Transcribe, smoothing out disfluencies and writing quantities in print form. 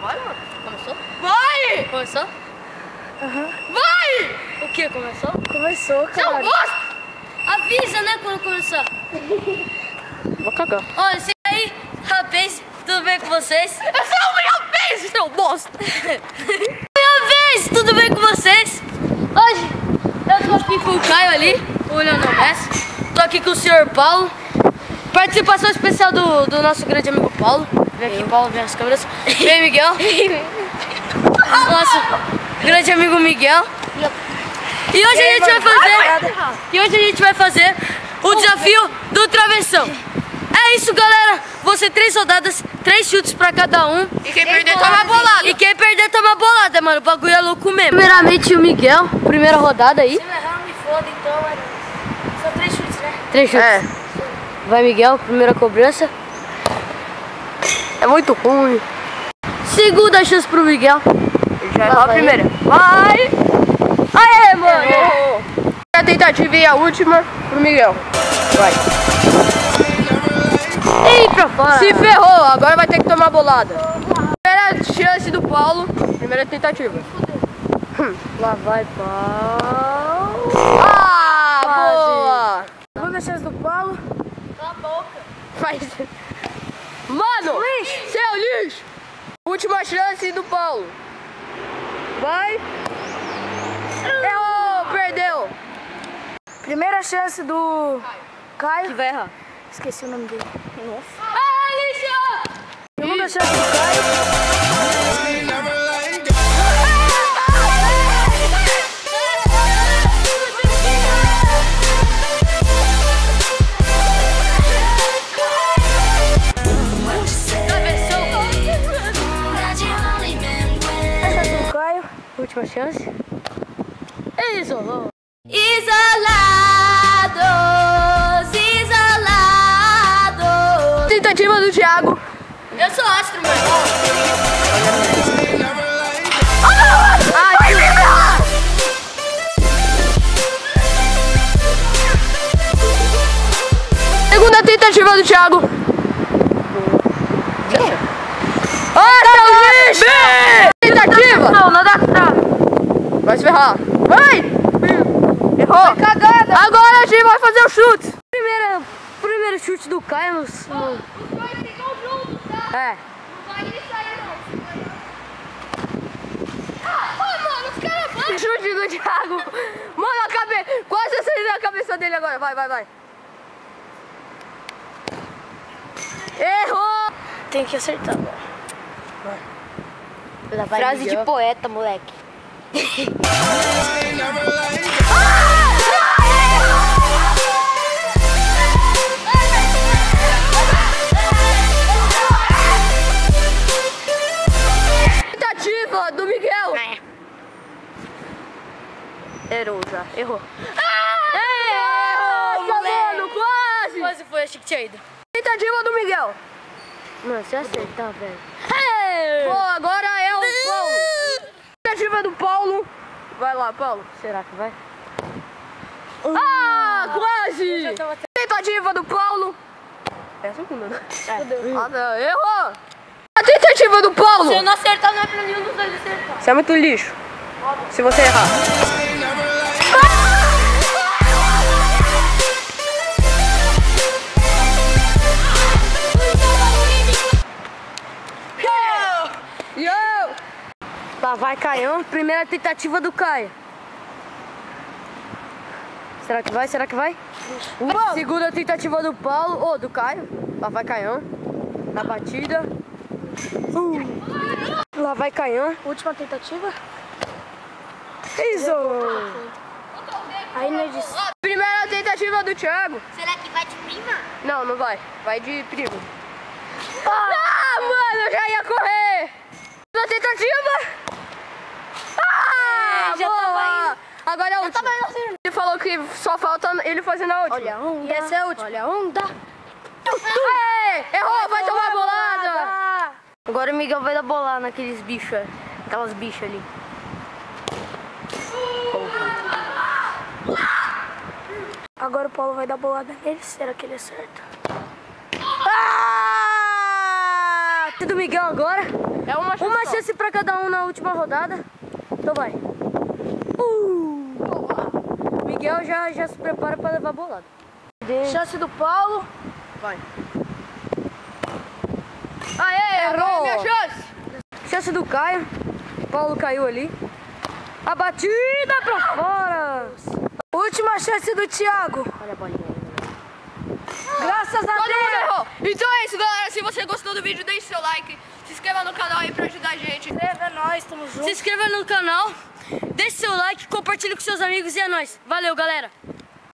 Vai, mano. Começou? Vai! Começou? Aham. Vai! O que? Começou? Começou, Seu cara. bosta! Avisa, né, quando começar. Vou cagar. Olha, e aí, rapaz, tudo bem com vocês? Essa é a minha vez, seu bosta! Minha vez, tudo bem com vocês? Hoje, eu tô aqui com o Caio ali, o Leonel Messi. Tô aqui com o senhor Paulo. Participação especial do nosso grande amigo Paulo. Vem aqui, Paulo, vem as câmeras. Vem, Miguel. Nosso grande amigo Miguel. E hoje a gente vai fazer o desafio do travessão. É isso, galera. Vão ser 3 rodadas, 3 chutes pra cada um. E quem perder toma bolada. E quem perder toma bolada, mano. O bagulho é louco mesmo. Primeiramente o Miguel, primeira rodada aí. Se eu errar, me foda, então, mano. São 3 chutes, né? 3 chutes. É. Vai, Miguel, primeira cobrança. É muito ruim. Segunda chance pro Miguel. Já errou a Vai. primeira. Vai! Aê, mano. Errou. A tentativa e a última pro Miguel. Vai. Ih, pra fora. Se ferrou, agora vai ter que tomar bolada. Primeira chance do Paulo. Primeira tentativa. Lá vai, Paulo. Ah, Quase. boa! Segunda chance do Paulo. Cala a boca. Mas... Mano! Seu lixo! Última chance do Paulo. Vai! Errou! Perdeu! Primeira chance do Caio. Que vai errar. Esqueci o nome dele. Ah, lixo! Segunda chance do Caio. Última chance. Isolou. Isolados. Tentativa do Thiago. Eu sou astro, mano. Segunda tentativa do Thiago. Ah, seu lixo! Tentativa! Não, nada trave. Vai se ferrar. Vai! Errou! Cagada. Agora a gente vai fazer o chute. Primeiro chute do Caio no... Os dois ficam juntos, tá? É. Não vai isso aí, não. Mano, os caras vão. Chute do Thiago. Mano, quase acertei a cabeça dele agora. Vai, vai, vai. Errou! Tem que acertar agora. Lá vai, Frase Miguel. de poeta, moleque. Tentativa do Miguel. Errou já. Errou. Errou, mano, quase. Quase foi, achei que tinha ido. Tentativa do Miguel. Mano, se acertar, velho. Pô, agora é o Paulo. Tentativa do Paulo. Vai lá, Paulo. Será que vai? Ah, quase. Tentativa do Paulo. É a segunda, né? Ah, não. Errou. A tentativa do Paulo. Se eu não acertar, não é pra nenhum dos dois acertar. Você é muito lixo. Se você errar. Yo! Lá vai, Caião. Primeira tentativa do Caio. Será que vai? Será que vai? Segunda tentativa do Paulo, ou do Caio. Lá vai Caião. Na batida. Lá vai, Caião. Última tentativa. Isso! Aí na edição. Primeira tentativa do Thiago. Será que vai de prima? Não, não vai. Vai de primo. Ah, mano, eu já ia correr. Segunda tentativa. Ah, já boa. tava indo. Agora é a última. Ele falou que só falta ele fazendo a última. Olha a onda. E essa é a última. Olha a onda. Aê, errou, vai tomar bolada. Agora o Miguel vai dar bolar naqueles bichos, aquelas bichas ali. Agora o Paulo vai dar bolada nele. Será que ele acerta? Ah, Do Miguel agora. É uma chance pra cada um na última rodada. Então vai. Miguel já se prepara pra levar a bolada. Chance do Paulo. Vai. Aê, Errou. Minha chance. Chance do Caio. Paulo caiu ali. A batida pra fora. Última chance do Thiago. Olha a bolinha. Graças a Todo mundo Deus. errou. Então é isso, galera. Se você gostou do vídeo, deixe seu like. Se inscreva no canal aí pra ajudar a gente. É nóis, tamo junto. Se inscreva no canal. Deixe seu like, compartilhe com seus amigos e é nóis. Valeu, galera.